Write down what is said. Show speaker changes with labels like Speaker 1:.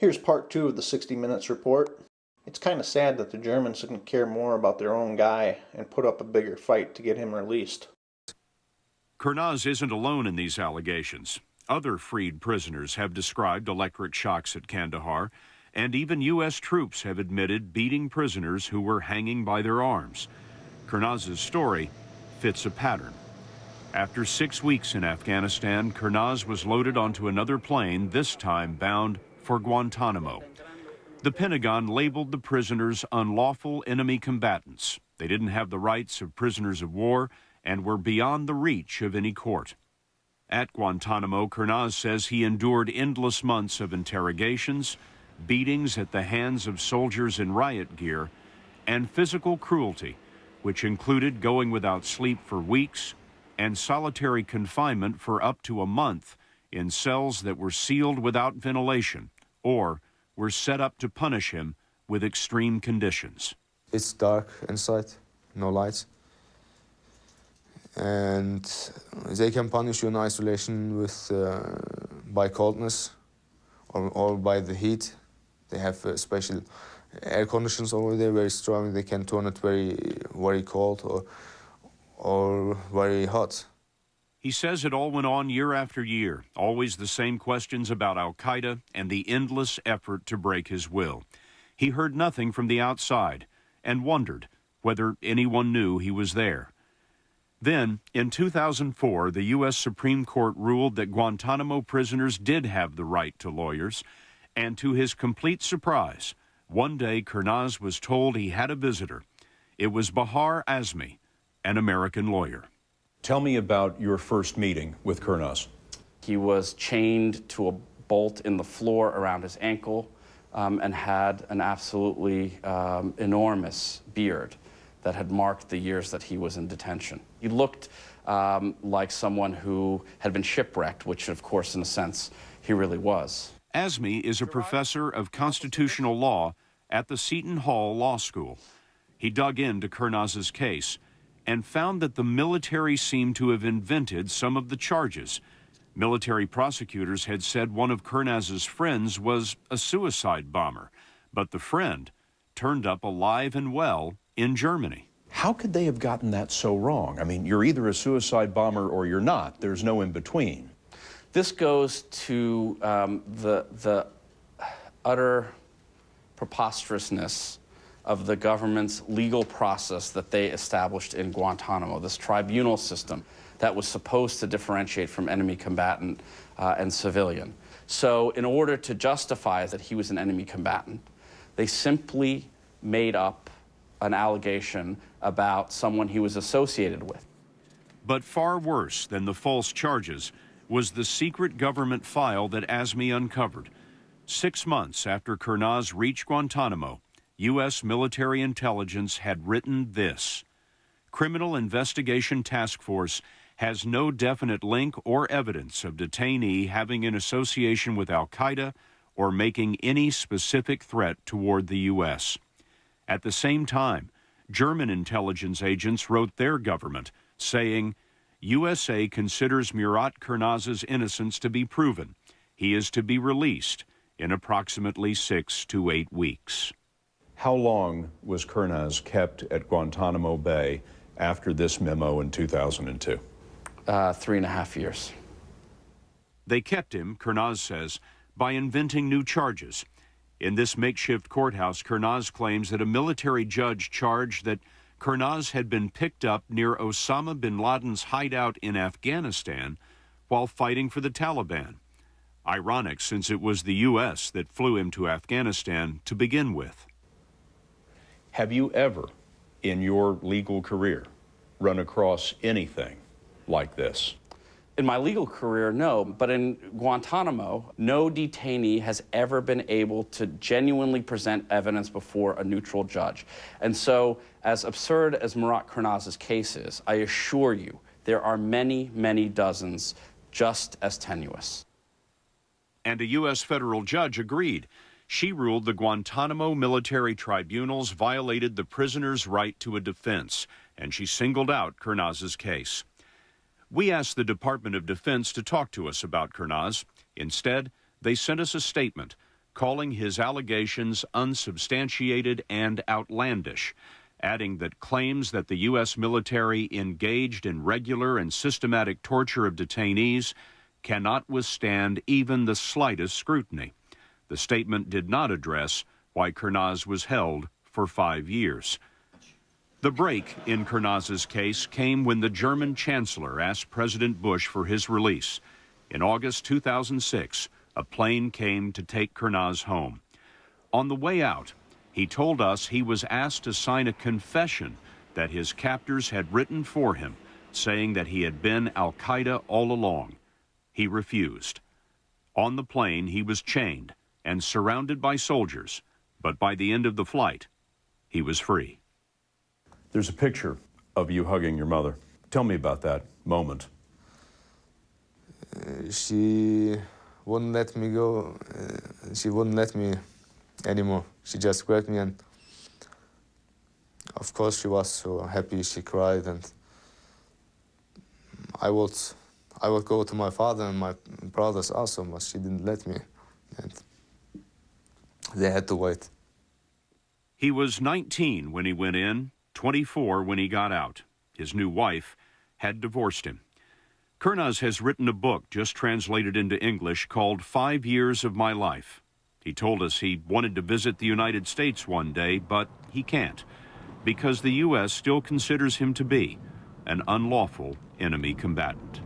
Speaker 1: Here's part 2 of the 60 Minutes report. It's kind of sad that the Germans didn't care more about their own guy and put up a bigger fight to get him released.
Speaker 2: Kurnaz isn't alone in these allegations. Other freed prisoners have described electric shocks at Kandahar, and even U.S. troops have admitted beating prisoners who were hanging by their arms. Kurnaz's story fits a pattern. After 6 weeks in Afghanistan, Kurnaz was loaded onto another plane, this time bound for Guantanamo. The Pentagon labeled the prisoners unlawful enemy combatants. They didn't have the rights of prisoners of war and were beyond the reach of any court. At Guantanamo, Kurnaz says he endured endless months of interrogations, beatings at the hands of soldiers in riot gear, and physical cruelty, which included going without sleep for weeks and solitary confinement for up to a month in cells that were sealed without ventilation or were set up to punish him with extreme conditions.
Speaker 3: It's dark inside, no lights. And they can punish you in isolation with by coldness or by the heat. They have special air conditions over there, very strong. They can turn it very cold or very hot.
Speaker 2: He says it all went on year after year, always the same questions about al-Qaeda and the endless effort to break his will. He heard nothing from the outside and wondered whether anyone knew he was there. Then, in 2004, the U.S. Supreme Court ruled that Guantanamo prisoners did have the right to lawyers, and to his complete surprise, one day Kurnaz was told he had a visitor. It was Bahar Azmi, an American lawyer.
Speaker 4: Tell me about your first meeting with Kurnaz.
Speaker 5: He was chained to a bolt in the floor around his ankle and had an absolutely enormous beard that had marked the years that he was in detention. He looked like someone who had been shipwrecked, which, of course, in a sense, he really was.
Speaker 2: Azmi is a professor of constitutional law at the Seton Hall Law School. He dug into Kurnaz's case and found that the military seemed to have invented some of the charges. Military prosecutors had said one of Kurnaz's friends was a suicide bomber, but the friend turned up alive and well in Germany.
Speaker 4: How could they have gotten that so wrong? I mean, you're either a suicide bomber or you're not. There's no in between.
Speaker 5: This goes to the utter preposterousness of the government's legal process that they established in Guantanamo, this tribunal system that was supposed to differentiate from enemy combatant and civilian. So in order to justify that he was an enemy combatant, they simply made up an allegation about someone he was associated with.
Speaker 2: But far worse than the false charges was the secret government file that Azmi uncovered. 6 months after Kurnaz reached Guantanamo, U.S. military intelligence had written this: Criminal Investigation Task Force has no definite link or evidence of detainee having an association with al-Qaeda or making any specific threat toward the U.S. At the same time, German intelligence agents wrote their government, saying, USA considers Murat Kurnaz's innocence to be proven. He is to be released in approximately 6 to 8 weeks.
Speaker 4: How long was Kurnaz kept at Guantanamo Bay after this memo in 2002?
Speaker 5: 3.5 years.
Speaker 2: They kept him, Kurnaz says, by inventing new charges. In this makeshift courthouse, Kurnaz claims that a military judge charged that Kurnaz had been picked up near Osama bin Laden's hideout in Afghanistan while fighting for the Taliban. Ironic, since it was the U.S. that flew him to Afghanistan to begin with.
Speaker 4: Have you ever, in your legal career, run across anything like this?
Speaker 5: In my legal career, no, but in Guantanamo, no detainee has ever been able to genuinely present evidence before a neutral judge. And so, as absurd as Murat Kurnaz's case is, I assure you, there are many, many dozens just as tenuous.
Speaker 2: And a U.S. federal judge agreed. She ruled the Guantanamo military tribunals violated the prisoner's right to a defense, and she singled out Kurnaz's case. We asked the Department of Defense to talk to us about Kurnaz. Instead, they sent us a statement calling his allegations unsubstantiated and outlandish, adding that claims that the U.S. military engaged in regular and systematic torture of detainees cannot withstand even the slightest scrutiny. The statement did not address why Kurnaz was held for 5 years. The break in Kurnaz's case came when the German chancellor asked President Bush for his release. In August 2006, a plane came to take Kurnaz home. On the way out, he told us he was asked to sign a confession that his captors had written for him, saying that he had been al-Qaeda all along. He refused. On the plane, he was chained and surrounded by soldiers, but by the end of the flight, he was free.
Speaker 4: There's a picture of you hugging your mother. Tell me about that moment.
Speaker 3: She wouldn't let me go. She wouldn't let me anymore. She just grabbed me, and of course she was so happy. She cried, and I would go to my father and my brothers also, but she didn't let me, and they had to wait.
Speaker 2: He was 19 when he went in, 24 when he got out. His new wife had divorced him. Kurnaz has written a book just translated into English called 5 Years of My Life. He told us he wanted to visit the United States one day, but he can't, because the U.S. still considers him to be an unlawful enemy combatant.